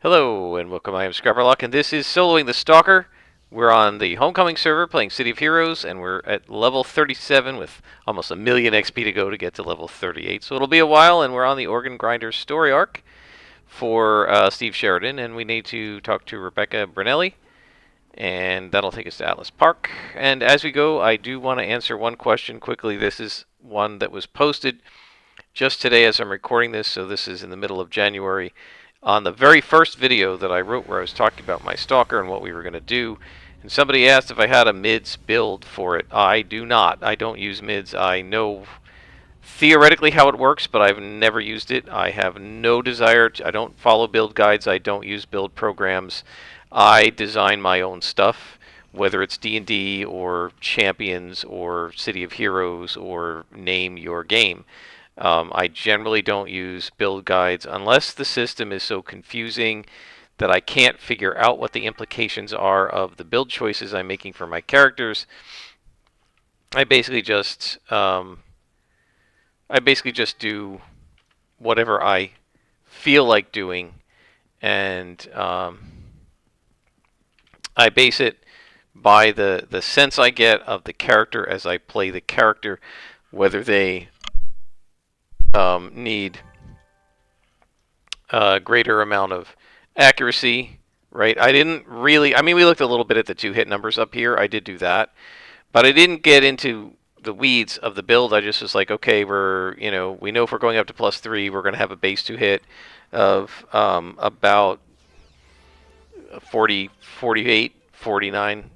Hello and welcome. I am Scrapperlock, and this is Soloing the Stalker. We're on the Homecoming server playing City of Heroes, and we're at level 37 with almost a million XP to go to get to level 38. So it'll be a while, and we're on the Organ Grinder story arc for Steve Sheridan, and we need to talk to Rebecca Brunelli, and that'll take us to Atlas Park. And as we go, I do want to answer one question quickly. This is one that was posted just today as I'm recording this, so this is in the middle of January. On the very first video that I wrote where I was talking about my Stalker and what we were going to do, and somebody asked if I had a mids build for it. I do not. I don't use mids. I know theoretically how it works, but I've never used it. I have no desire to, I don't follow build guides. I don't use build programs. I design my own stuff, whether it's D&D or Champions or City of Heroes or name your game. I generally don't use build guides unless the system is so confusing that I can't figure out what the implications are of the build choices I'm making for my characters. I basically just do whatever I feel like doing, and I base it by the sense I get of the character as I play the character, whether they need a greater amount of accuracy, right? I didn't really, I mean, we looked a little bit at the 2-hit numbers up here. I did do that, but I didn't get into the weeds of the build. I just was like, okay, we know if we're going up to +3, we're going to have a base 2-hit of about 40, 48, 49,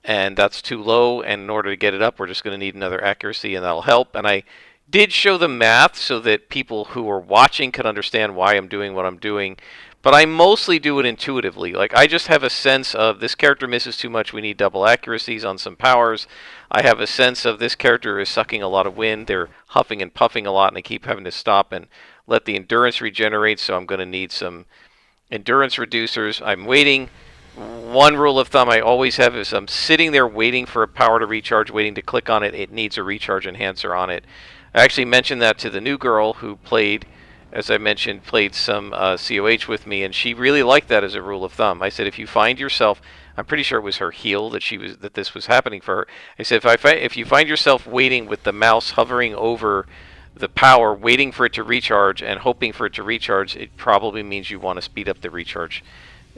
and that's too low, and in order to get it up, we're just going to need another accuracy, and that'll help. And I did show the math so that people who are watching could understand why I'm doing what I'm doing, but I mostly do it intuitively. Like, I just have a sense of this character misses too much, we need double accuracies on some powers. I have a sense of this character is sucking a lot of wind, they're huffing and puffing a lot, and I keep having to stop and let the endurance regenerate, so I'm going to need some endurance reducers. I'm waiting. One rule of thumb I always have is I'm sitting there waiting for a power to recharge, waiting to click on it. It needs a recharge enhancer on it. I actually mentioned that to the new girl who played, as I mentioned, played some COH with me, and she really liked that as a rule of thumb. I said, if you find yourself, I'm pretty sure it was her heel that this was happening for her. I said, if you find yourself waiting with the mouse hovering over the power, waiting for it to recharge and hoping for it to recharge, it probably means you want to speed up the recharge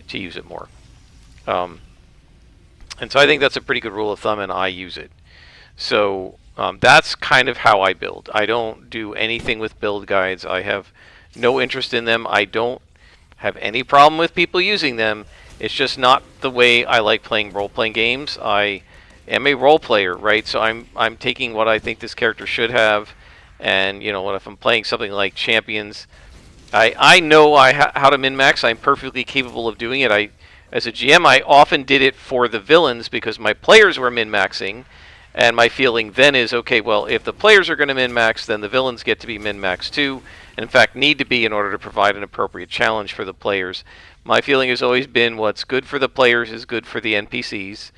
to use it more. And so I think that's a pretty good rule of thumb, and I use it. So that's kind of how I build. I don't do anything with build guides. I have no interest in them. I don't have any problem with people using them. It's just not the way I like playing role-playing games. I am a role player, right? So I'm taking what I think this character should have, and what if I'm playing something like Champions, I know how to min-max. I'm perfectly capable of doing it. As a GM, I often did it for the villains because my players were min-maxing, and my feeling then is, okay, well, if the players are going to min-max, then the villains get to be min-maxed too, and in fact need to be in order to provide an appropriate challenge for the players. My feeling has always been what's good for the players is good for the NPCs,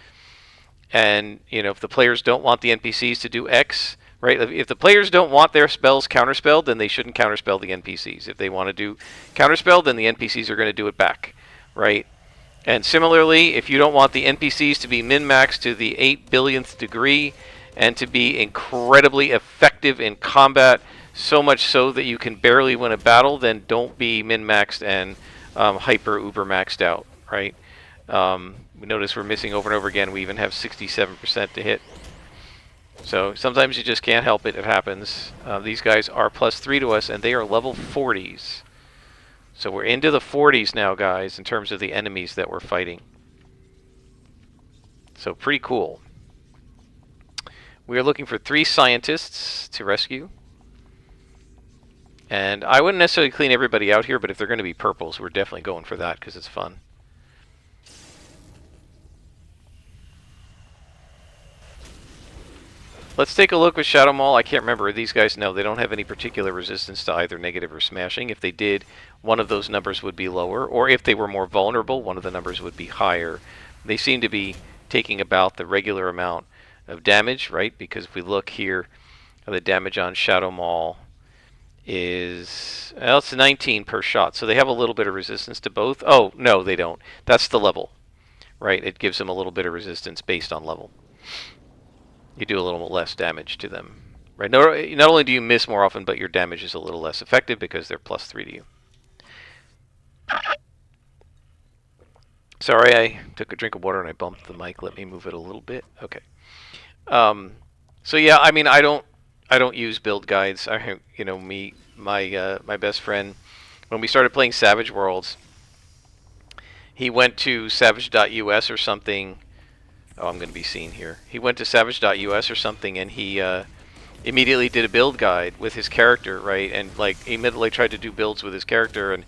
and if the players don't want the NPCs to do X, right? If the players don't want their spells counterspelled, then they shouldn't counterspell the NPCs. If they want to do counterspell, then the NPCs are going to do it back, right? And similarly, if you don't want the NPCs to be min-maxed to the 8 billionth degree and to be incredibly effective in combat, so much so that you can barely win a battle, then don't be min-maxed and hyper-uber-maxed out, right? We notice we're missing over and over again. We even have 67% to hit. So sometimes you just can't help it. It happens. These guys are +3 to us, and they are level 40s. So we're into the 40s now, guys, in terms of the enemies that we're fighting. So pretty cool. We are looking for 3 scientists to rescue. And I wouldn't necessarily clean everybody out here, but if they're going to be purples, we're definitely going for that because it's fun. Let's take a look with Shadow Maul. I can't remember. These guys, no, they don't have any particular resistance to either negative or smashing. If they did, one of those numbers would be lower. Or if they were more vulnerable, one of the numbers would be higher. They seem to be taking about the regular amount of damage, right? Because if we look here, the damage on Shadow Maul is, well, it's 19 per shot, so they have a little bit of resistance to both. Oh, no, they don't. That's the level, right? It gives them a little bit of resistance based on level. You do a little less damage to them, right? Not only do you miss more often, but your damage is a little less effective because they're +3 to you. Sorry, I took a drink of water and I bumped the mic. Let me move it a little bit. Okay. So yeah, I mean, I don't use build guides. My best friend, when we started playing Savage Worlds, he went to savage.us or something. Oh, I'm going to be seen here. He went to savage.us or something, and he immediately did a build guide with his character, right? And like he immediately tried to do builds with his character, and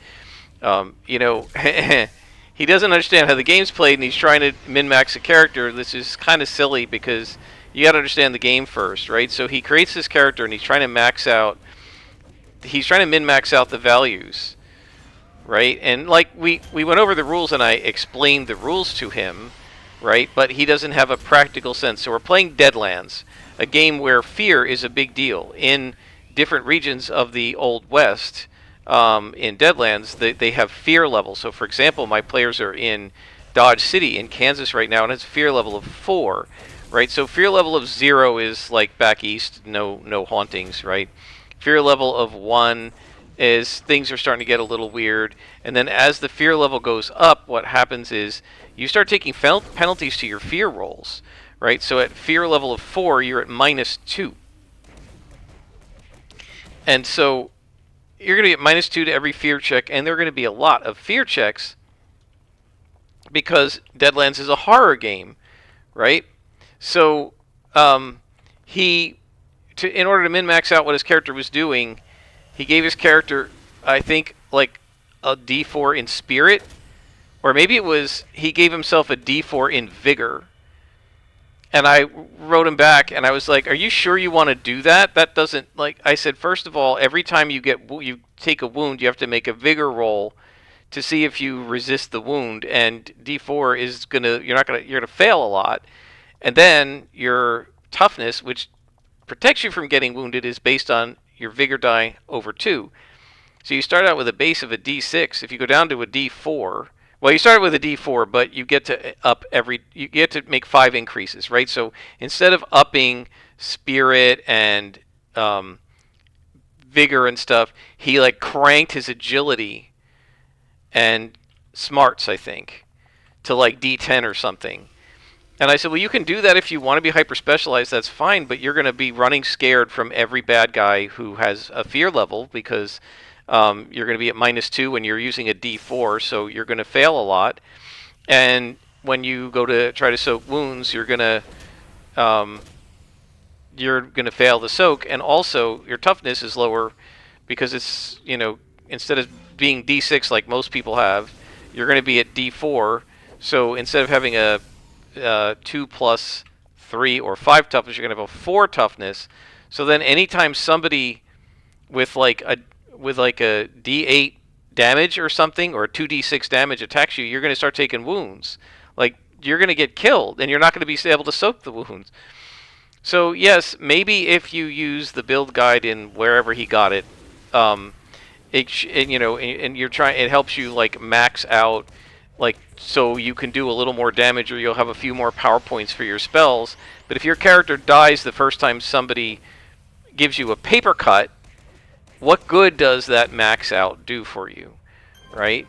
he doesn't understand how the game's played, and he's trying to min-max a character. This is kind of silly because you got to understand the game first, right? So he creates this character, and he's trying to max out. He's trying to min-max out the values, right? And like we went over the rules, and I explained the rules to him, right? But he doesn't have a practical sense. So we're playing Deadlands, a game where fear is a big deal in different regions of the Old West. In Deadlands, they have fear levels. So, for example, my players are in Dodge City in Kansas right now, and it's fear level of 4, right? So, fear level of 0 is like back east, no hauntings, right? Fear level of 1 is things are starting to get a little weird, and then as the fear level goes up, what happens is you start taking penalties to your fear rolls, right? So, at fear level of 4, you're at -2, and so you're going to get -2 to every fear check, and there are going to be a lot of fear checks because Deadlands is a horror game, right? So in order to min-max out what his character was doing, he gave his character, I think, like a D4 in spirit, or maybe it was he gave himself a D4 in vigor. And I wrote him back, and I was like, "Are you sure you want to do that? That doesn't like." I said, first of all, every time you take a wound, you have to make a vigor roll to see if you resist the wound, and D4 is you're gonna fail a lot, and then your toughness, which protects you from getting wounded, is based on your vigor die over 2. So you start out with a base of a D6. If you go down to a D4. Well, you start with a D4, but you get to make 5 increases, right? So instead of upping spirit and vigor and stuff, he like cranked his agility and smarts, I think, to like D10 or something. And I said, well, you can do that if you want to be hyper specialized. That's fine, but you're going to be running scared from every bad guy who has a fear level because you're going to be at -2 when you're using a D4, so you're going to fail a lot. And when you go to try to soak wounds, you're going to fail the soak, and also your toughness is lower because it's instead of being D6 like most people have, you're going to be at D4. So instead of having a 2 + 3 or 5 toughness, you're going to have a 4 toughness. So then anytime somebody with like a D8 damage or something, or a 2d6 damage attacks you, you're going to start taking wounds. Like, you're going to get killed, and you're not going to be able to soak the wounds. So, yes, maybe if you use the build guide in wherever he got it, it helps you, like, max out, like, so you can do a little more damage, or you'll have a few more power points for your spells. But if your character dies the first time somebody gives you a paper cut, what good does that max out do for you, right?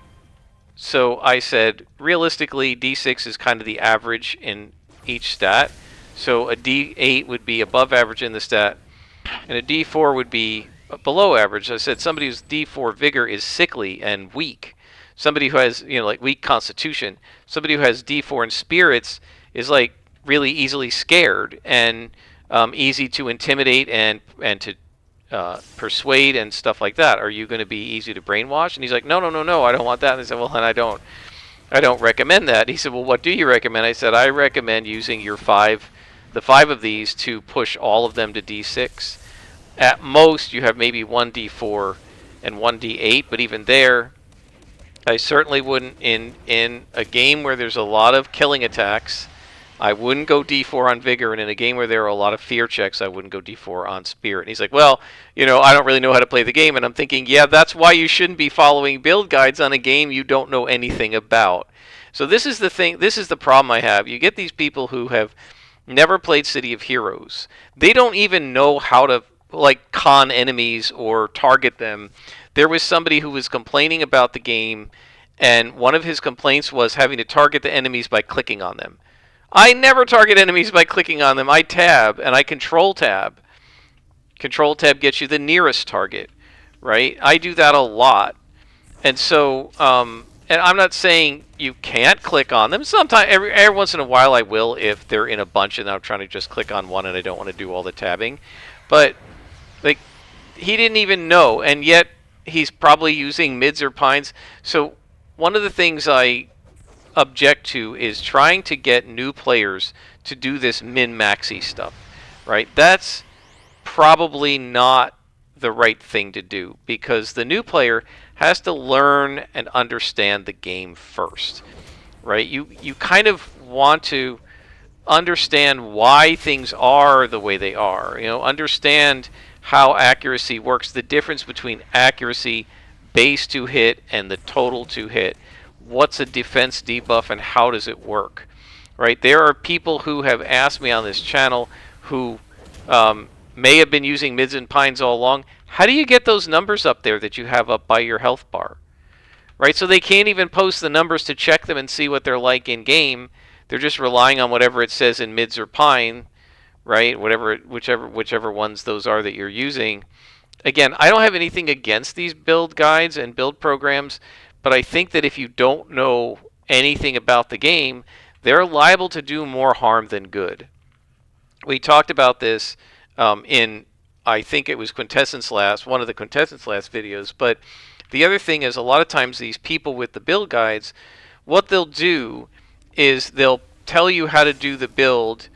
So I said, realistically, D6 is kind of the average in each stat. So a D8 would be above average in the stat, and a D4 would be below average. I said somebody whose D4 vigor is sickly and weak. Somebody who has, like weak constitution. Somebody who has D4 in spirits is like really easily scared and easy to intimidate and to persuade and stuff like that. Are you going to be easy to brainwash? And he's like, no, I don't want that. And I said, well, then I don't recommend that. He said, well, what do you recommend? I said, I recommend using the 5 of these to push all of them to D6. At most, you have maybe 1 D4 and 1 D8, but even there, I certainly wouldn't, in a game where there's a lot of killing attacks, I wouldn't go D4 on Vigor, and in a game where there are a lot of fear checks, I wouldn't go D4 on Spirit. And he's like, well, I don't really know how to play the game. And I'm thinking, yeah, that's why you shouldn't be following build guides on a game you don't know anything about. So this is the thing, this is the problem I have. You get these people who have never played City of Heroes. They don't even know how to con enemies or target them. There was somebody who was complaining about the game, and one of his complaints was having to target the enemies by clicking on them. I never target enemies by clicking on them. I tab and I control tab. Control tab gets you the nearest target, right? I do that a lot. And so, and I'm not saying you can't click on them. Sometimes, every once in a while I will if they're in a bunch and I'm trying to just click on one and I don't want to do all the tabbing. But, he didn't even know, and yet he's probably using mids or pines. So one of the things I object to is trying to get new players to do this min-maxy stuff, right? That's probably not the right thing to do, because the new player has to learn and understand the game first, right? You kind of want to understand why things are the way they are, understand how accuracy works, the difference between accuracy base to hit and the total to hit. What's a defense debuff and how does it work, right? There are people who have asked me on this channel who may have been using mids and pines all along. How do you get those numbers up there that you have up by your health bar, right? So they can't even post the numbers to check them and see what they're like in game. They're just relying on whatever it says in mids or pine, right? Whichever ones those are that you're using. Again, I don't have anything against these build guides and build programs, but I think that if you don't know anything about the game, they're liable to do more harm than good. We talked about this in, I think it was one of the Quintessence Last videos, but the other thing is a lot of times these people with the build guides, what they'll do is they'll tell you how to do the build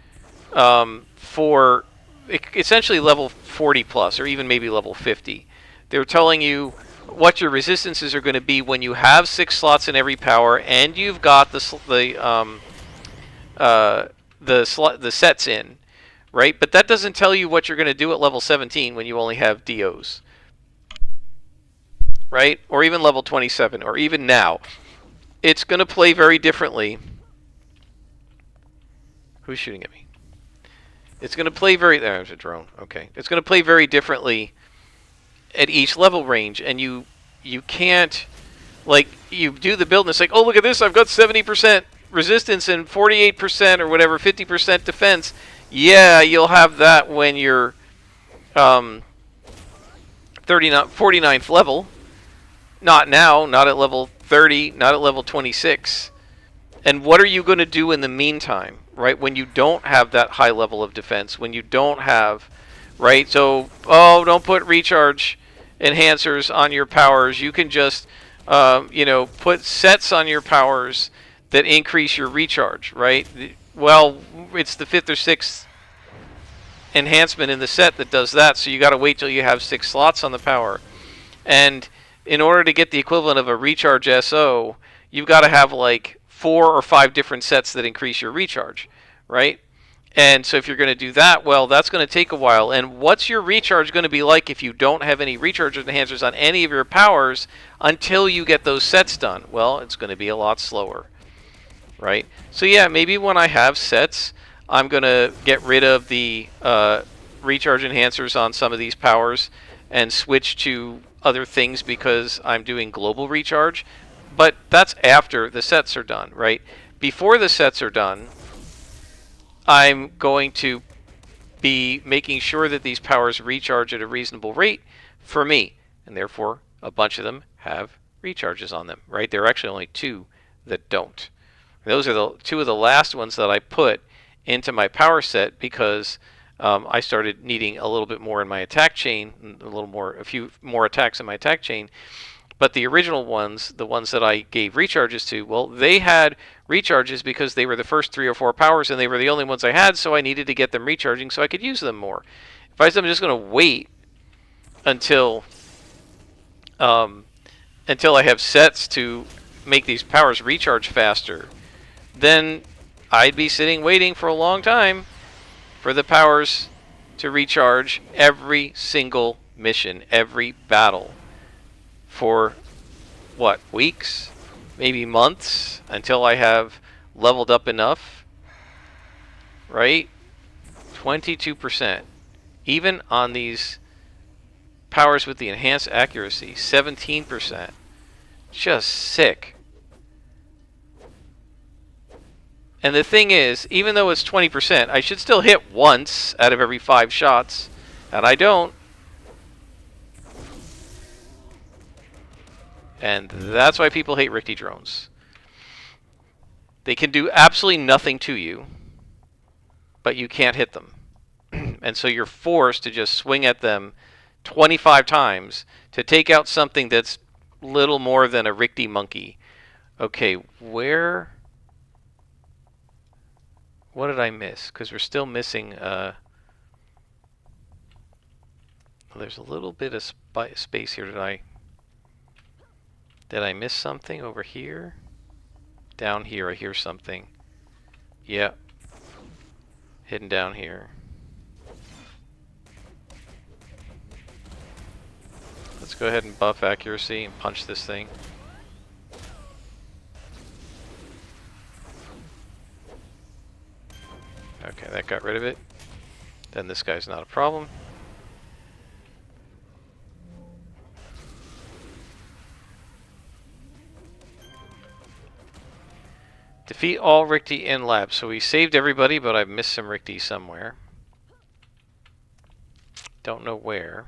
for essentially level 40 plus, or even maybe level 50. They're telling you what your resistances are going to be when you have 6 slots in every power and you've got the sets in, right? But that doesn't tell you what you're going to do at level 17 when you only have DOs, right? Or even level 27, or even now. It's going to play very differently. Who's shooting at me? It's going to play there's a drone. Okay. It's going to play very differently at each level range, and you can't, you do the build and it's like, oh, look at this, I've got 70% resistance and 48% or whatever, 50% defense. Yeah, you'll have that when you're 49th level. Not now, not at level 30, not at level 26. And what are you going to do in the meantime, right? When you don't have that high level of defense, when you don't have, right? So, don't put recharge enhancers on your powers. You can just, put sets on your powers that increase your recharge, right? Well, it's the 5th or 6th enhancement in the set that does that, so you got to wait till you have 6 slots on the power. And in order to get the equivalent of a recharge SO, you've got to have 4 or 5 different sets that increase your recharge, right? And so if you're going to do that, well, that's going to take a while. And what's your recharge going to be like if you don't have any recharge enhancers on any of your powers until you get those sets done? Well, it's going to be a lot slower, right? So yeah, maybe when I have sets, I'm going to get rid of the recharge enhancers on some of these powers and switch to other things because I'm doing global recharge. But that's after the sets are done, right? Before the sets are done, I'm going to be making sure that these powers recharge at a reasonable rate for me. And therefore, a bunch of them have recharges on them, right? There are actually only 2 that don't. Those are the 2 of the last ones that I put into my power set because I started needing a little bit more in my attack chain, a few more attacks in my attack chain. But the original ones, the ones that I gave recharges to, well, they had recharges because they were the first 3 or 4 powers and they were the only ones I had, so I needed to get them recharging so I could use them more. If I'm just going to wait until I have sets to make these powers recharge faster, then I'd be sitting waiting for a long time for the powers to recharge every single mission, every battle for what, weeks, maybe months until I have leveled up enough, right? 22%. Even on these powers with the enhanced accuracy, 17%. Just sick. And the thing is, even though it's 20%, I should still hit once out of every 5 shots, and I don't. And that's why people hate Richter drones. They can do absolutely nothing to you, but you can't hit them. And so you're forced to just swing at them 25 times to take out something that's little more than a Richter monkey. Okay, where... What did I miss? Because we're still missing... there's a little bit of space here. Did I miss something over here? Down here, I hear something. Yeah. Hidden down here. Let's go ahead and buff accuracy and punch this thing. Okay, that got rid of it. Then this guy's not a problem. Defeat all Richter in lab. So we saved everybody, but I've missed some Richter somewhere. Don't know where.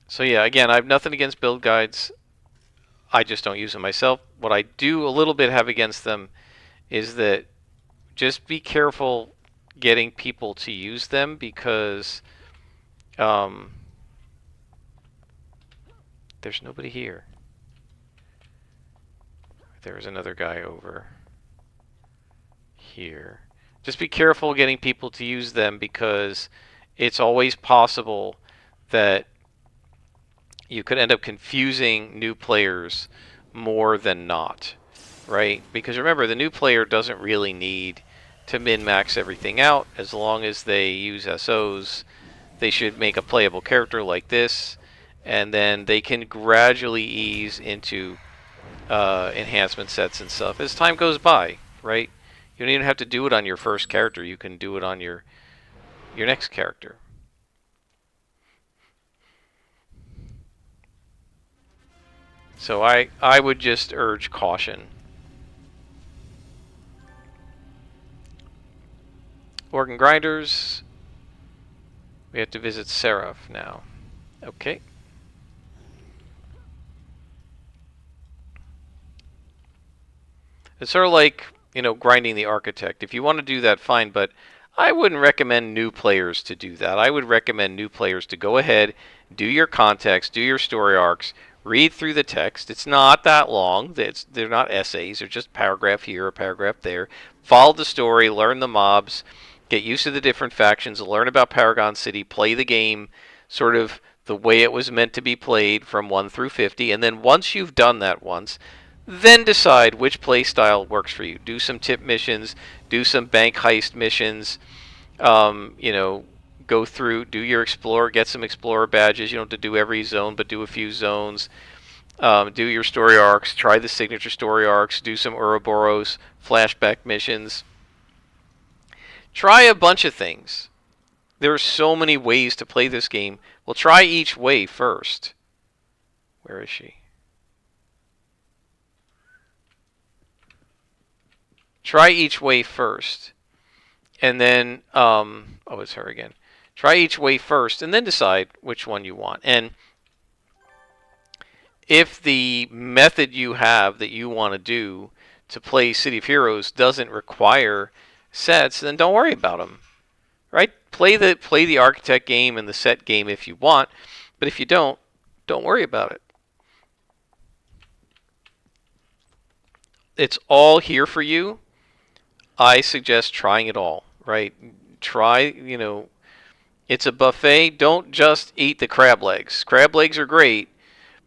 So yeah, again, I have nothing against build guides. I just don't use them myself. What I do a little bit have against them is that just be careful getting people to use them, because there's nobody here. There's another guy over here. Just be careful getting people to use them, because it's always possible that you could end up confusing new players more than not, right? Because remember, the new player doesn't really need to min-max everything out. As long as they use SOs, they should make a playable character like this, and then they can gradually ease into enhancement sets and stuff as time goes by, right? You don't even have to do it on your first character. You can do it on your next character. So I would just urge caution. Organ grinders. We have to visit Seraph now. Okay. It's sort of like, grinding the architect. If you want to do that, fine, but I wouldn't recommend new players to do that. I would recommend new players to go ahead, do your context, do your story arcs, read through the text. It's not that long. They're not essays. They're just paragraph here, a paragraph there. Follow the story, learn the mobs, get used to the different factions, learn about Paragon City, play the game sort of the way it was meant to be played from 1 through 50. And then once you've done that once, then decide which play style works for you. Do some tip missions, do some bank heist missions, go through, do your explorer, get some explorer badges. You don't have to do every zone, but do a few zones. Do your story arcs, try the signature story arcs, do some Ouroboros flashback missions. Try a bunch of things. There are so many ways to play this game. Well, try each way first. Where is she? Try each way first. And then, it's her again. Try each way first, and then decide which one you want. And if the method you have that you want to do to play City of Heroes doesn't require sets, then don't worry about them. Right? Play the architect game and the set game if you want, but if you don't worry about it. It's all here for you. I suggest trying it all, right? Try, it's a buffet. Don't just eat the crab legs. Crab legs are great,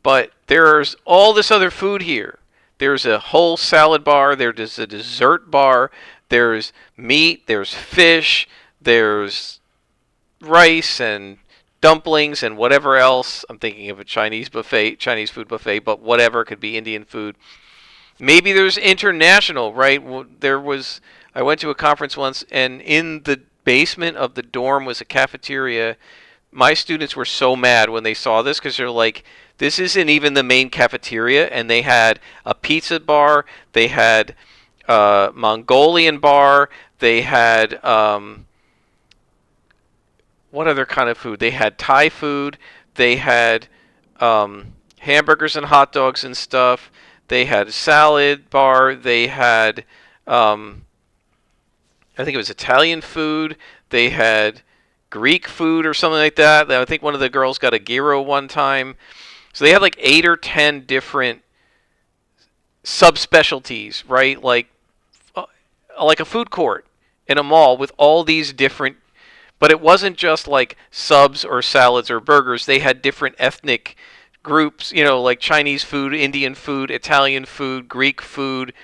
but there's all this other food here There's a whole salad bar. There's a dessert bar. There's meat. There's fish. There's rice and dumplings and whatever else. I'm thinking of a Chinese buffet, Chinese food buffet, but whatever, it could be Indian food. Maybe there's international, right? I went to a conference once, and in the basement of the dorm was a cafeteria. My students were so mad when they saw this because they're like, this isn't even the main cafeteria, and they had a pizza bar, they had a Mongolian bar, they had what other kind of food? They had Thai food. They had hamburgers and hot dogs and stuff. They had a salad bar. They had, I think it was Italian food. They had Greek food or something like that. I think one of the girls got a gyro one time. So they had like 8 or 10 different subspecialties, right? Like a food court in a mall with all these different. But it wasn't just like subs or salads or burgers. They had different ethnic groups, like Chinese food, Indian food, Italian food, Greek food.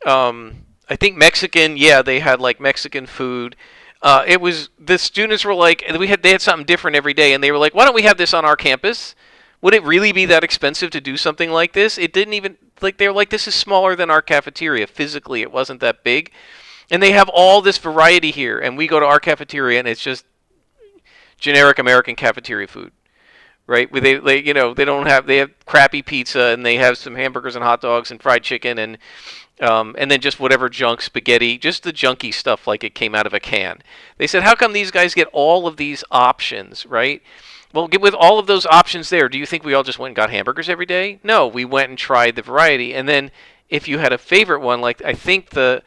I think Mexican. Yeah, they had like Mexican food. The students were like, they had something different every day, and they were like, why don't we have this on our campus? Would it really be that expensive to do something like this? It didn't even, they were like, this is smaller than our cafeteria. Physically, it wasn't that big. And they have all this variety here, and we go to our cafeteria, and it's just generic American cafeteria food, right? They they have crappy pizza, and they have some hamburgers and hot dogs and fried chicken, and then just whatever junk spaghetti, just the junky stuff like it came out of a can. They said, how come these guys get all of these options, right? Well, with all of those options there, do you think we all just went and got hamburgers every day? No, we went and tried the variety, and then if you had a favorite one, like I think the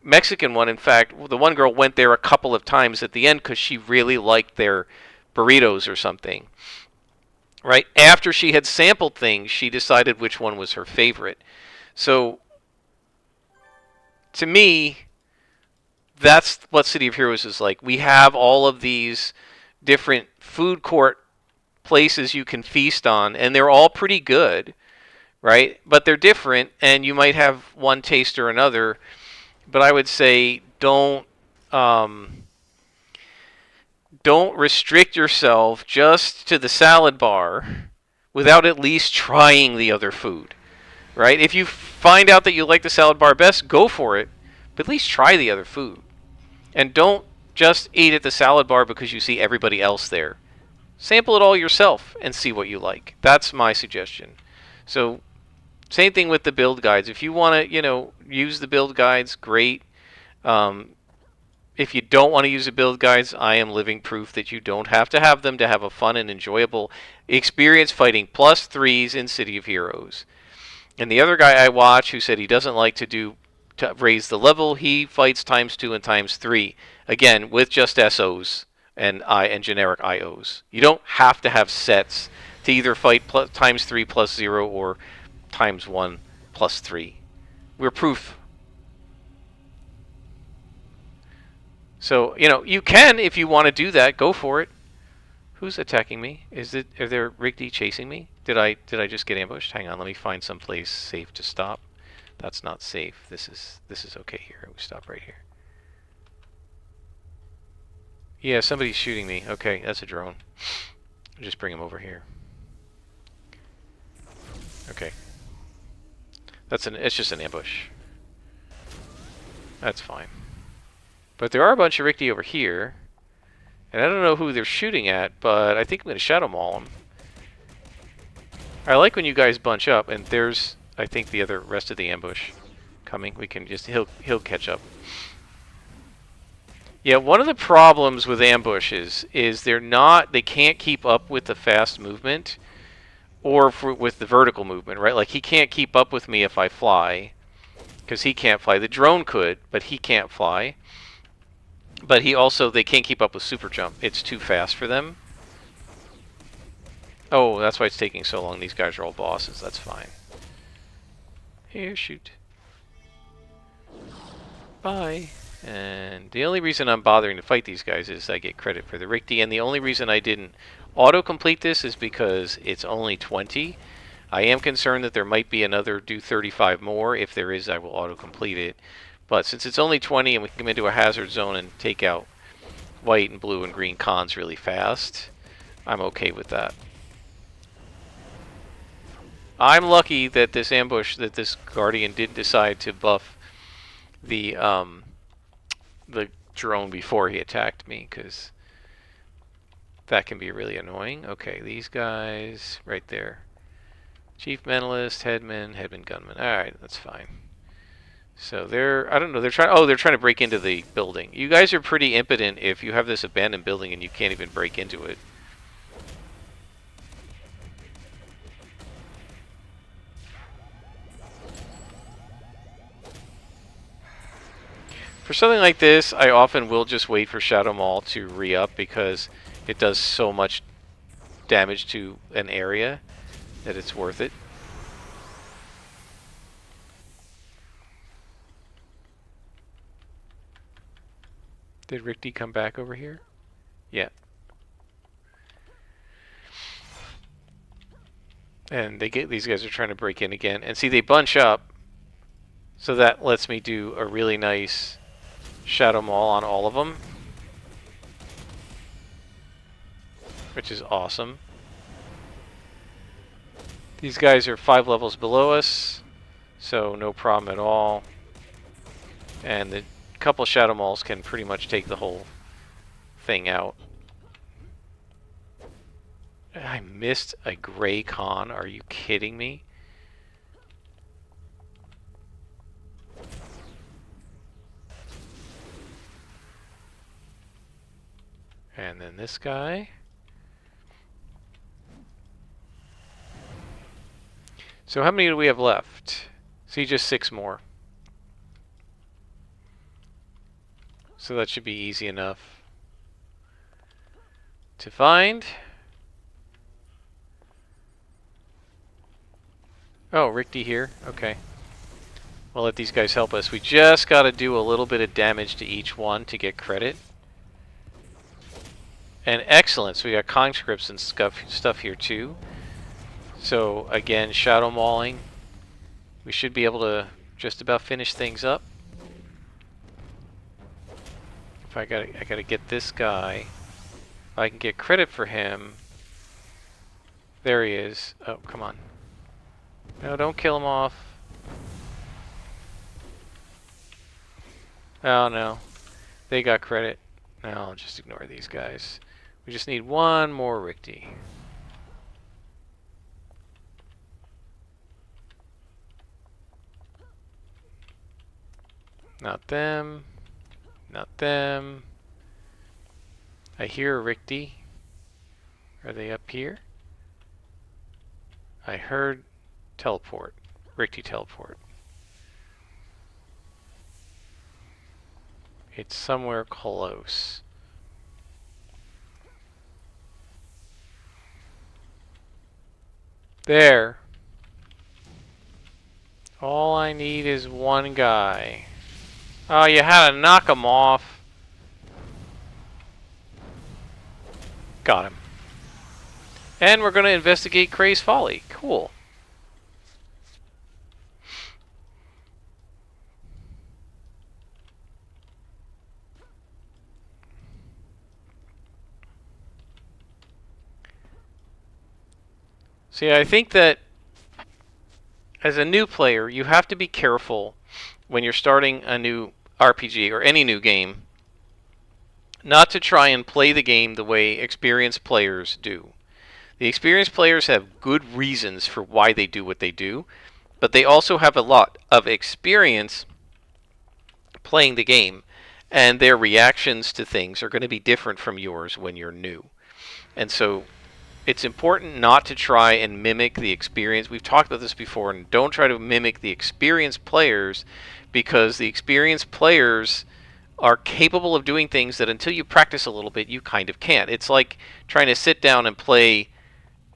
Mexican one, in fact, the one girl went there a couple of times at the end because she really liked their burritos or something. Right? After she had sampled things, she decided which one was her favorite. So, to me, that's what City of Heroes is like. We have all of these different food court places you can feast on, and they're all pretty good, right? But they're different, and you might have one taste or another. But I would say don't restrict yourself just to the salad bar without at least trying the other food, right? If you find out that you like the salad bar best, go for it, but at least try the other food. And don't just eat at the salad bar because you see everybody else there. Sample it all yourself and see what you like. That's my suggestion. So same thing with the build guides. If you want to, use the build guides, great. If you don't want to use the build guides, I am living proof that you don't have to have them to have a fun and enjoyable experience fighting +3s in City of Heroes. And the other guy I watch who said he doesn't like to raise the level, he fights ×2 and ×3. Again, with just SOs and generic IOs. You don't have to have sets to either fight ×3 +0 or ×1 +3. We're proof. So, you can, if you want to do that, go for it. Who's attacking me? Are there Rigby chasing me? Did I just get ambushed? Hang on, let me find some place safe to stop. That's not safe. This is okay here. We stop right here. Yeah, somebody's shooting me. Okay, that's a drone. I'll just bring him over here. Okay. It's just an ambush. That's fine. But there are a bunch of Rigby over here. And I don't know who they're shooting at, but I think I'm going to Shadow Maul them. I like when you guys bunch up, and there's, I think, the rest of the ambush coming. We can just, he'll catch up. Yeah, one of the problems with ambushes is they can't keep up with the fast movement or with the vertical movement, right? Like, he can't keep up with me if I fly, because he can't fly. The drone could, but he can't fly. But they can't keep up with super jump. It's too fast for them. Oh, that's why it's taking so long. These guys are all bosses. That's fine. Here, shoot. Bye. And the only reason I'm bothering to fight these guys is I get credit for the Rigby, and the only reason I didn't auto-complete this is because it's only 20. I am concerned that there might be another do 35 more. If there is, I will auto-complete it. But since it's only 20 and we can come into a hazard zone and take out white and blue and green cons really fast, I'm okay with that. I'm lucky that this ambush, that this Guardian did decide to buff the drone before he attacked me, because that can be really annoying. Okay, these guys right there. Chief Mentalist, Headman, Gunman. Alright, that's fine. So they're, I don't know, they're trying to break into the building. You guys are pretty impotent if you have this abandoned building and you can't even break into it. For something like this, I often will just wait for Shadow Maul to re-up because it does so much damage to an area that it's worth it. Did Rick D come back over here? Yeah. And these guys are trying to break in again. And see, they bunch up, so that lets me do a really nice Shadow Maul on all of them, which is awesome. These guys are 5 levels below us, so no problem at all. And the couple Shadow Mauls can pretty much take the whole thing out. I missed a gray con. Are you kidding me? And then this guy. So how many do we have left? See, just 6 more. So that should be easy enough to find. Oh, Rick D here. Okay. We'll let these guys help us. We just got to do a little bit of damage to each one to get credit. And excellent. So we got conscripts and stuff here too. So again, shadow mauling. We should be able to just about finish things up. If I gotta get this guy. If I can get credit for him. There he is. Oh, come on. No, don't kill him off. Oh no. They got credit. No, I'll just ignore these guys. We just need one more Ricky. Not them. Not them. I hear a Ricky. Are they up here? I heard teleport. Ricky teleport. It's somewhere close. There. All I need is one guy. Oh, you had to knock him off. Got him. And we're going to investigate Craze Folly. Cool. See, I think that as a new player, you have to be careful when you're starting a new RPG or any new game not to try and play the game the way experienced players do. The experienced players have good reasons for why they do what they do, but they also have a lot of experience playing the game, and their reactions to things are going to be different from yours when you're new. And so it's important not to try and mimic the experience. We've talked about this before, and don't try to mimic the experienced players, because the experienced players are capable of doing things that until you practice a little bit, you kind of can't. It's like trying to sit down and play,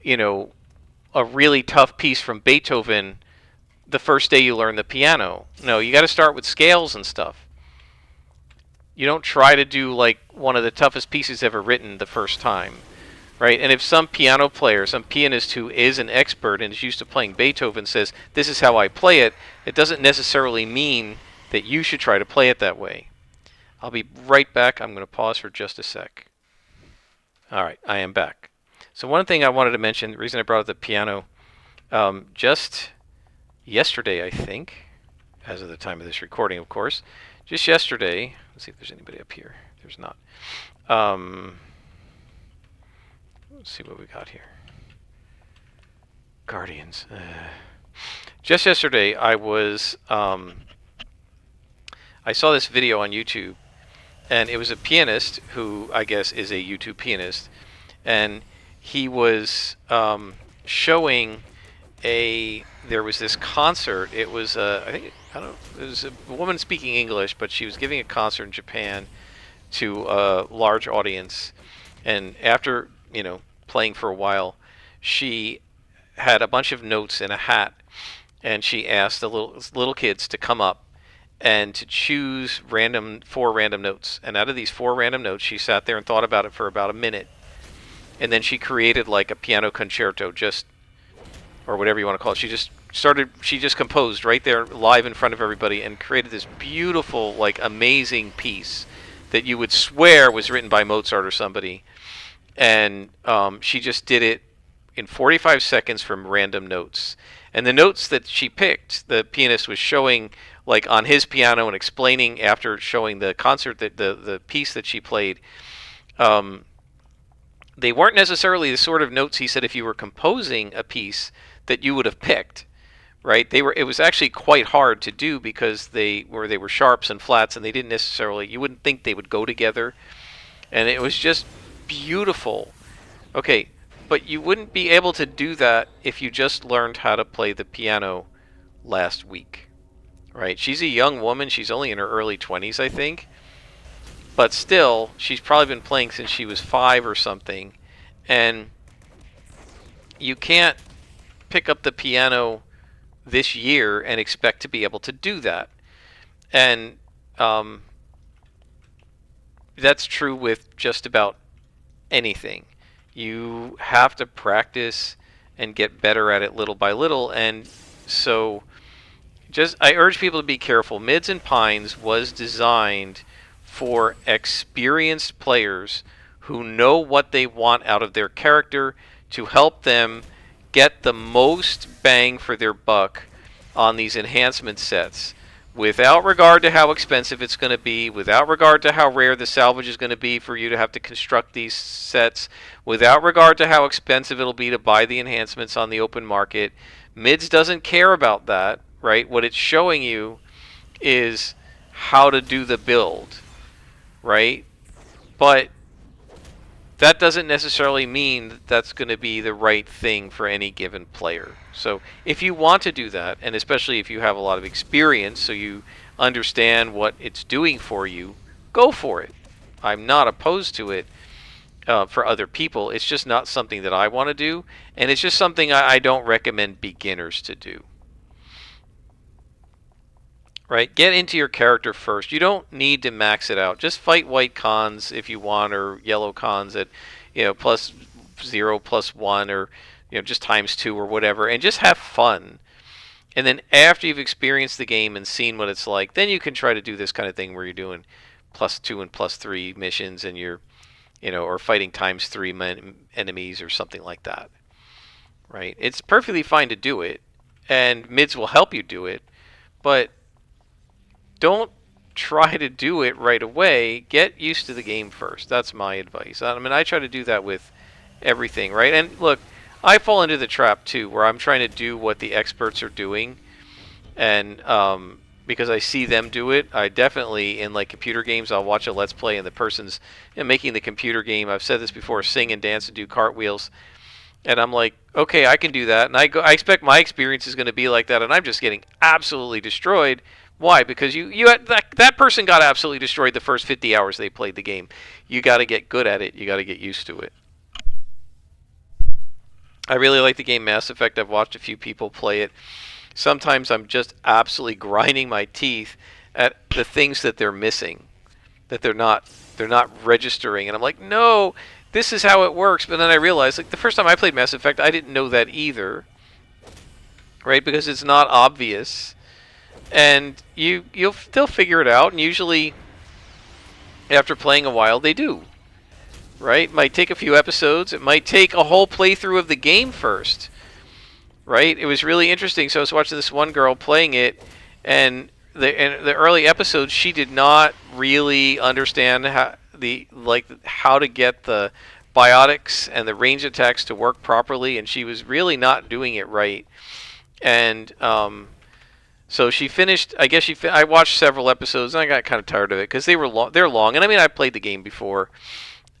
you know, a really tough piece from Beethoven the first day you learn the piano. No, you got to start with scales and stuff. You don't try to do like one of the toughest pieces ever written the first time. right? And if some piano player, some pianist who is an expert and is used to playing Beethoven says, this is how I play it, it doesn't necessarily mean that you should try to play it that way. I'll be right back. I'm going to pause for just a sec. All right, I am back. So one thing I wanted to mention, the reason I brought up the piano, just yesterday, I think, as of the time of this recording, of course, just yesterday, let's see if there's anybody up here. There's not. Let's see what we got here. Guardians. Just yesterday, I saw this video on YouTube, and it was a pianist who I guess is a YouTube pianist, and he was showing there was this concert. It was it was a woman speaking English, but she was giving a concert in Japan to a large audience, and after playing for a while, she had a bunch of notes in a hat, and she asked the little kids to come up and to choose four random notes. And out of these four random notes, she sat there and thought about it for about a minute, and then she created like a piano concerto, or whatever you want to call it. She just composed right there live in front of everybody and created this beautiful, like, amazing piece that you would swear was written by Mozart or somebody. And she just did it in 45 seconds from random notes. And the notes that she picked, the pianist was showing like on his piano and explaining after showing the concert, that the piece that she played, they weren't necessarily the sort of notes, he said, if you were composing a piece that you would have picked, right? It was actually quite hard to do because they were sharps and flats, and they didn't necessarily, you wouldn't think they would go together. And it was just beautiful. Okay, but you wouldn't be able to do that if you just learned how to play the piano last week, right? She's a young woman. She's only in her early 20s, I think. But still, she's probably been playing since she was 5 or something. And you can't pick up the piano this year and expect to be able to do that. And that's true with just about anything. You have to practice and get better at it little by little. And so I urge people to be careful. Mids and Pines was designed for experienced players who know what they want out of their character, to help them get the most bang for their buck on these enhancement sets, without regard to how expensive it's going to be, without regard to how rare the salvage is going to be for you to have to construct these sets, without regard to how expensive it'll be to buy the enhancements on the open market. Mids doesn't care about that, right? What it's showing you is how to do the build, right? But that doesn't necessarily mean that that's going to be the right thing for any given player. So if you want to do that, and especially if you have a lot of experience, so you understand what it's doing for you, go for it. I'm not opposed to it for other people. It's just not something that I want to do, and it's just something I don't recommend beginners to do. Right? Get into your character first. You don't need to max it out. Just fight white cons if you want, or yellow cons at +0, +1, or just ×2 or whatever, and just have fun. And then after you've experienced the game and seen what it's like, then you can try to do this kind of thing where you're doing +2 and +3 missions, and you're or fighting ×3 enemies or something like that. Right? It's perfectly fine to do it, and mids will help you do it, but don't try to do it right away. Get used to the game first. That's my advice. I mean, I try to do that with everything, right? And look, I fall into the trap too, where I'm trying to do what the experts are doing, and because I see them do it, I definitely, in like computer games, I'll watch a Let's Play, and the person's making the computer game, I've said this before, sing and dance and do cartwheels, and I'm like, okay, I can do that, and I expect my experience is going to be like that, and I'm just getting absolutely destroyed. Why? Because that person got absolutely destroyed the first 50 hours they played the game. You got to get good at it. You got to get used to it. I really like the game Mass Effect. I've watched a few people play it. Sometimes I'm just absolutely grinding my teeth at the things that they're missing, that they're not registering, and I'm like, no, this is how it works. But then I realized, like, the first time I played Mass Effect, I didn't know that either, right? Because it's not obvious, and they'll figure it out, and usually after playing a while, they do. Right? It might take a few episodes. It might take a whole playthrough of the game first. Right? It was really interesting. So I was watching this one girl playing it, and in the early episodes, she did not really understand how to get the biotics and the range attacks to work properly, and she was really not doing it right. And so she finished. I guess I watched several episodes, and I got kind of tired of it because they're long. And I mean, I played the game before,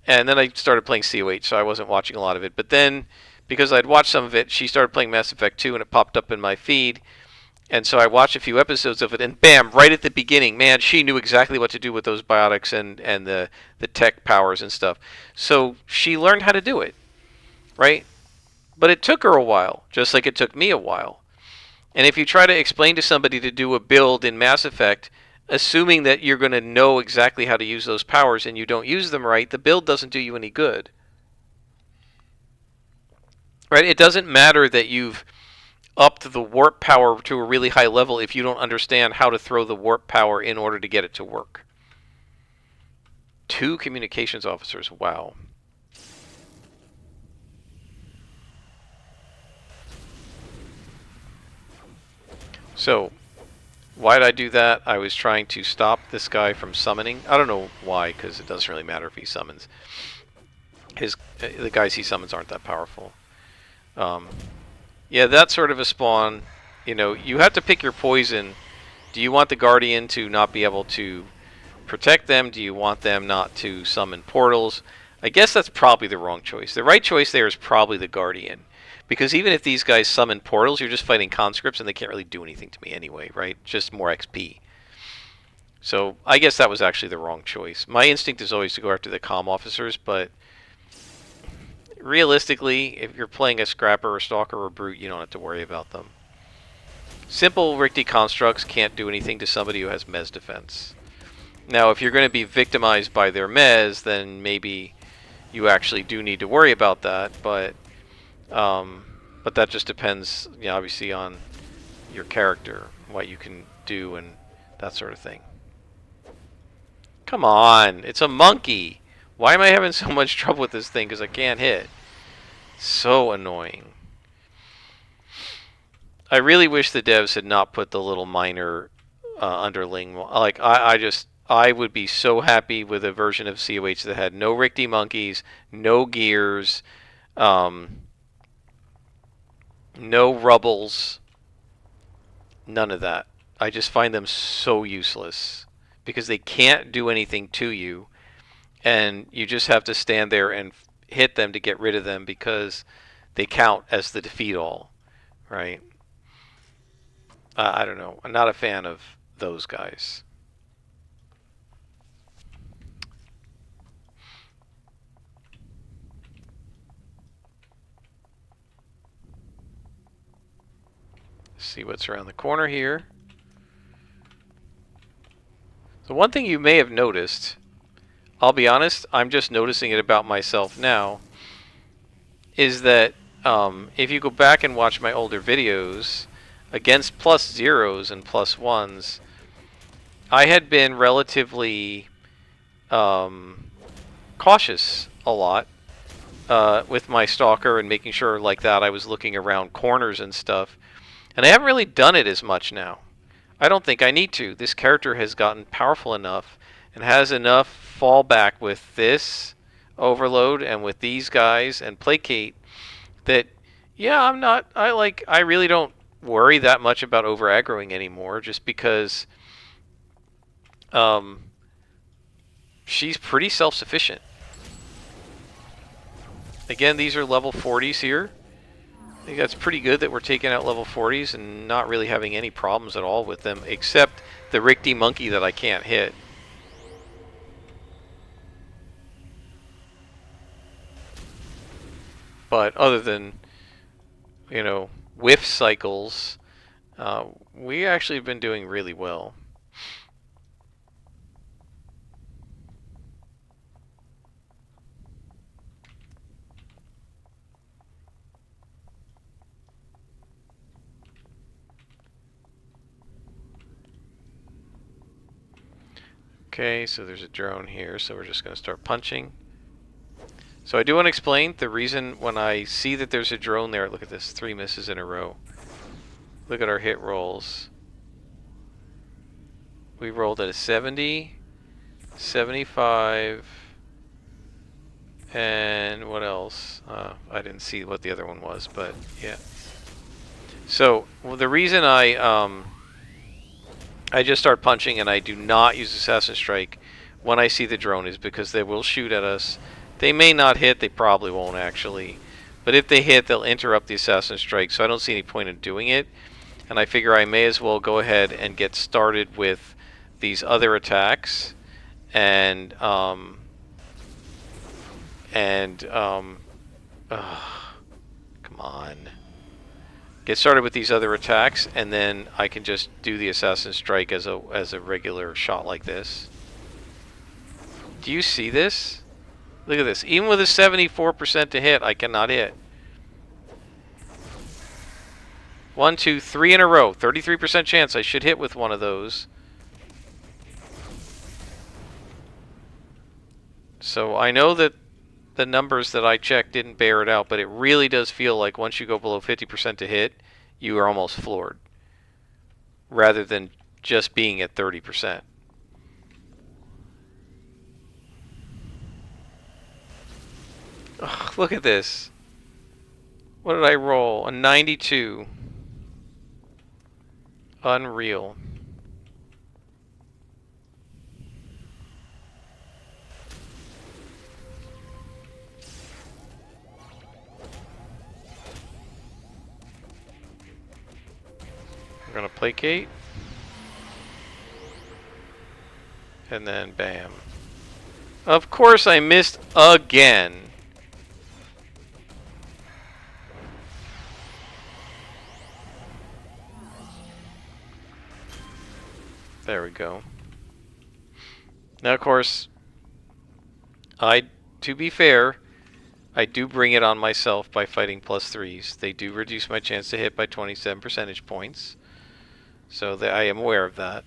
and then I started playing COH, so I wasn't watching a lot of it. But then, because I'd watched some of it, she started playing Mass Effect 2, and it popped up in my feed. And so I watched a few episodes of it, and bam, right at the beginning, man, she knew exactly what to do with those biotics and the tech powers and stuff. So she learned how to do it, right? But it took her a while, just like it took me a while. And if you try to explain to somebody to do a build in Mass Effect, assuming that you're going to know exactly how to use those powers and you don't use them right, the build doesn't do you any good. Right? It doesn't matter that you've upped the warp power to a really high level if you don't understand how to throw the warp power in order to get it to work. 2 communications officers, wow. So, why did I do that? I was trying to stop this guy from summoning. I don't know why, because it doesn't really matter if he summons. The guys he summons aren't that powerful. Yeah, that's sort of a spawn. You know, you have to pick your poison. Do you want the Guardian to not be able to protect them? Do you want them not to summon portals? I guess that's probably the wrong choice. The right choice there is probably the Guardian. Because even if these guys summon portals, you're just fighting conscripts and they can't really do anything to me anyway, right? Just more XP. So I guess that was actually the wrong choice. My instinct is always to go after the comm officers, but realistically, if you're playing a Scrapper or Stalker or Brute, you don't have to worry about them. Simple Richty constructs can't do anything to somebody who has Mez defense. Now, if you're going to be victimized by their Mez, then maybe you actually do need to worry about that, but that just depends, you know, obviously on your character, what you can do and that sort of thing. Come on, it's a monkey. Why am I having so much trouble with this thing? Because I can't hit. So annoying. I really wish the devs had not put the little minor underling. Like, I would be so happy with a version of COH that had no Richty monkeys, no gears, no rubbles, none of that. I just find them so useless because they can't do anything to you, and you just have to stand there and hit them to get rid of them because they count as the defeat all, right? I don't know. I'm not a fan of those guys. See what's around the corner here. So one thing you may have noticed, I'll be honest, I'm just noticing it about myself now, is that if you go back and watch my older videos, against +0s and +1s, I had been relatively cautious a lot with my Stalker and making sure like that I was looking around corners and stuff. And I haven't really done it as much now. I don't think I need to. This character has gotten powerful enough and has enough fallback with this overload and with these guys and placate that, yeah, I really don't worry that much about over aggroing anymore, just because she's pretty self-sufficient. Again, these are level 40s here. I think that's pretty good that we're taking out level 40s and not really having any problems at all with them, except the Richty monkey that I can't hit. But other than, you know, whiff cycles, we actually have been doing really well. Okay, so there's a drone here, so we're just going to start punching. So I do want to explain the reason when I see that there's a drone there. Look at this, 3 misses in a row. Look at our hit rolls. We rolled at a 70, 75, and what else? I didn't see what the other one was, but yeah. So well, the reason I just start punching and I do not use Assassin Strike when I see the drone is because they will shoot at us. They may not hit, they probably won't actually. But if they hit, they'll interrupt the Assassin Strike, so I don't see any point in doing it. And I figure I may as well go ahead and get started with these other attacks. And, come on. Get started with these other attacks, and then I can just do the Assassin Strike as a regular shot like this. Do you see this? Look at this. Even with a 74% to hit, I cannot hit. 1, 2, 3 in a row. 33% chance I should hit with one of those. So I know that the numbers that I checked didn't bear it out, but it really does feel like once you go below 50% to hit, you are almost floored. Rather than just being at 30%. Ugh, look at this. What did I roll? A 92. Unreal. We're gonna placate. And then bam. Of course I missed again. There we go. Now, of course, to be fair, I do bring it on myself by fighting +3s. They do reduce my chance to hit by 27 percentage points. So I am aware of that.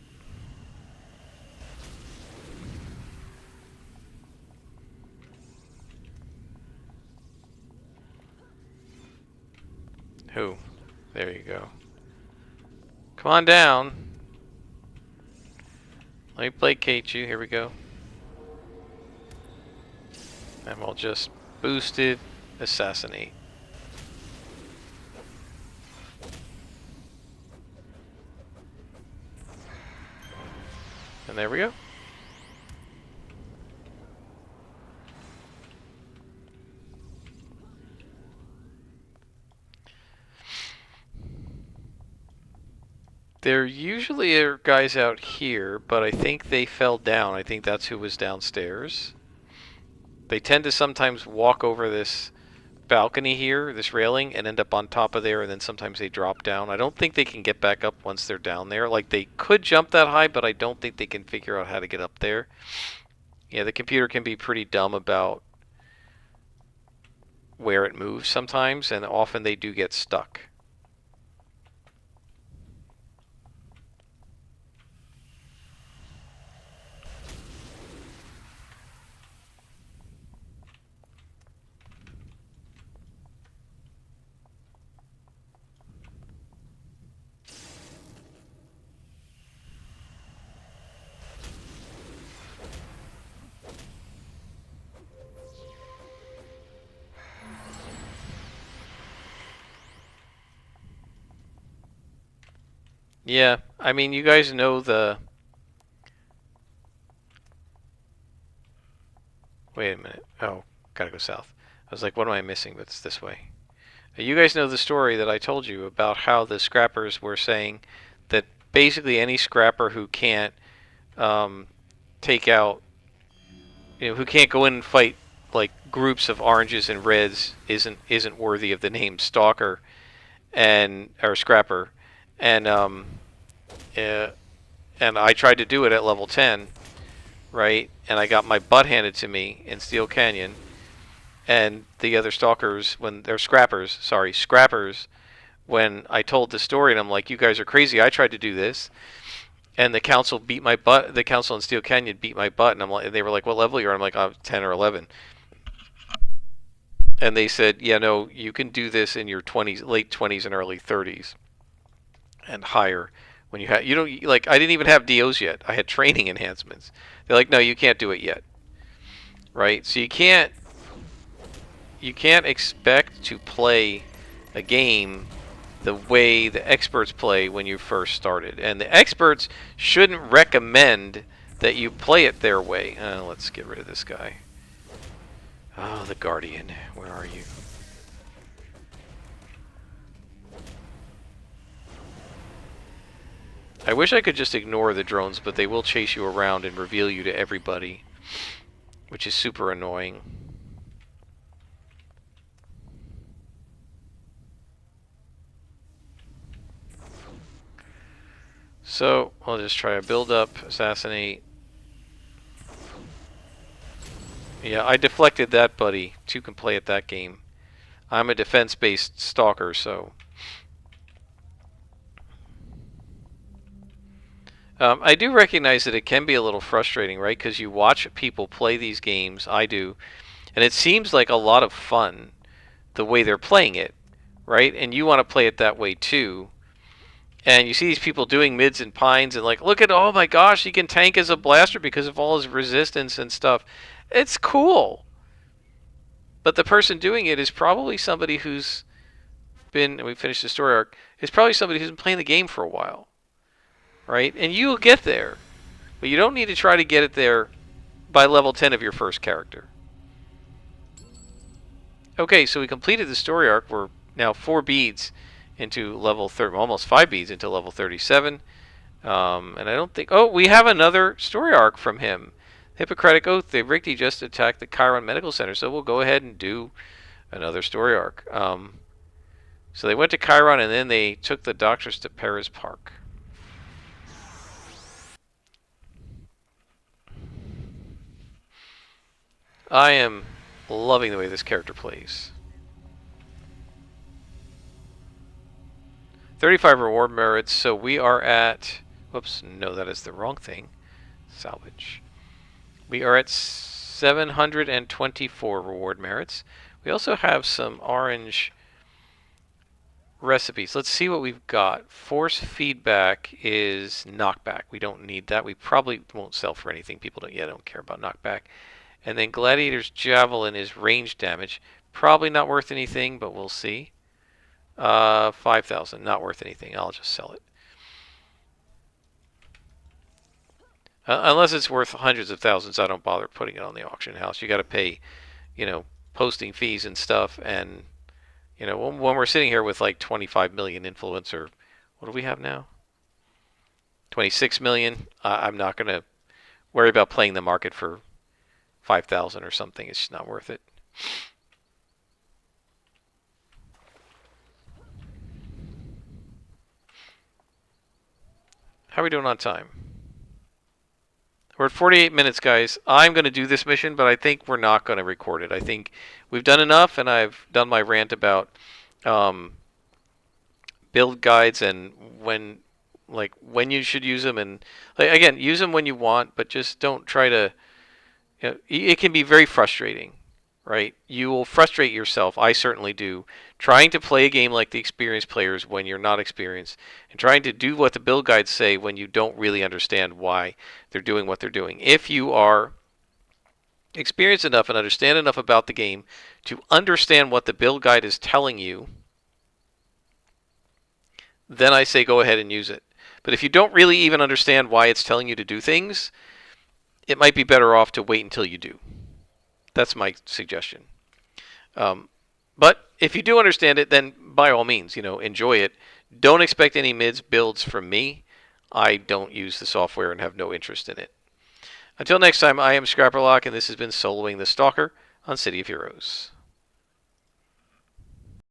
Who? There you go. Come on down. Let me placate you. Here we go. And we'll just boost it, assassinate. And there we go. There usually are guys out here, but I think they fell down. I think that's who was downstairs. They tend to sometimes walk over this balcony here, this railing, and end up on top of there, and then sometimes they drop down. I don't think they can get back up once they're down there. Like, they could jump that high, but I don't think they can figure out how to get up there. Yeah, the computer can be pretty dumb about where it moves sometimes, and often they do get stuck. Yeah, I mean, you guys know the... Wait a minute. Oh, gotta go south. I was like, what am I missing? But it's this way. You guys know the story that I told you about how the scrappers were saying that basically any scrapper who can't take out, who can't go in and fight like groups of oranges and reds isn't worthy of the name Stalker or Scrapper, and I tried to do it at level 10, right? And I got my butt handed to me in Steel Canyon. And the other Stalkers, when they're Scrappers, when I told the story, and I'm like, you guys are crazy, I tried to do this. And the council beat my butt. The council in Steel Canyon beat my butt, and they were like, "What level you're?" I'm like, "I'm 10 or 11." And they said, "Yeah, no, you can do this in your 20s, late 20s and early 30s, and higher." When you don't like, I didn't even have DOs yet. I had training enhancements. They're like, "No, you can't do it yet." Right? So you can't expect to play a game the way the experts play when you first started. And the experts shouldn't recommend that you play it their way. Let's get rid of this guy. Oh, the Guardian. Where are you? I wish I could just ignore the drones, but they will chase you around and reveal you to everybody, which is super annoying. So, I'll just try to build up, assassinate. Yeah, I deflected that, buddy. Two can play at that game. I'm a defense-based stalker, so... I do recognize that it can be a little frustrating, right? Because you watch people play these games, I do, and it seems like a lot of fun the way they're playing it, right? And you want to play it that way too. And you see these people doing mids and pines and like, look at, oh my gosh, he can tank as a blaster because of all his resistance and stuff. It's cool. But the person doing it is probably somebody who's been, and we finished the story arc, is probably somebody who's been playing the game for a while, right? And you'll get there. But you don't need to try to get it there by level 10 of your first character. Okay, so we completed the story arc. We're now 4 beads into level 30, almost 5 beads into level 37. And I don't think... Oh, we have another story arc from him. Hippocratic Oath. The Rigti just attacked the Chiron Medical Center, so we'll go ahead and do another story arc. So they went to Chiron, and then they took the doctors to Perez Park. I am loving the way this character plays. 35 reward merits, so we are at... Whoops, no, that is the wrong thing. Salvage. We are at 724 reward merits. We also have some orange recipes. Let's see what we've got. Force feedback is knockback. We don't need that. We probably won't sell for anything. People don't care about knockback. And then Gladiator's Javelin is range damage. Probably not worth anything, but we'll see. 5,000, not worth anything. I'll just sell it. Unless it's worth hundreds of thousands, I don't bother putting it on the auction house. You got to pay, posting fees and stuff. And, when we're sitting here with like 25 million influencer, what do we have now? 26 million. I'm not going to worry about playing the market for 5,000 or something. It's just not worth it. How are we doing on time? We're at 48 minutes, guys. I'm going to do this mission, but I think we're not going to record it. I think we've done enough, and I've done my rant about build guides and when you should use them. And again, use them when you want, but just don't try to... it can be very frustrating, right? You will frustrate yourself. I certainly do. Trying to play a game like the experienced players when you're not experienced, and trying to do what the build guides say when you don't really understand why they're doing what they're doing. If you are experienced enough and understand enough about the game to understand what the build guide is telling you, then I say go ahead and use it. But if you don't really even understand why it's telling you to do things, it might be better off to wait until you do. That's my suggestion. But if you do understand it, then by all means, enjoy it. Don't expect any mids builds from me. I don't use the software and have no interest in it. Until next time, I am Scrapperlock, and this has been Soloing the Stalker on City of Heroes.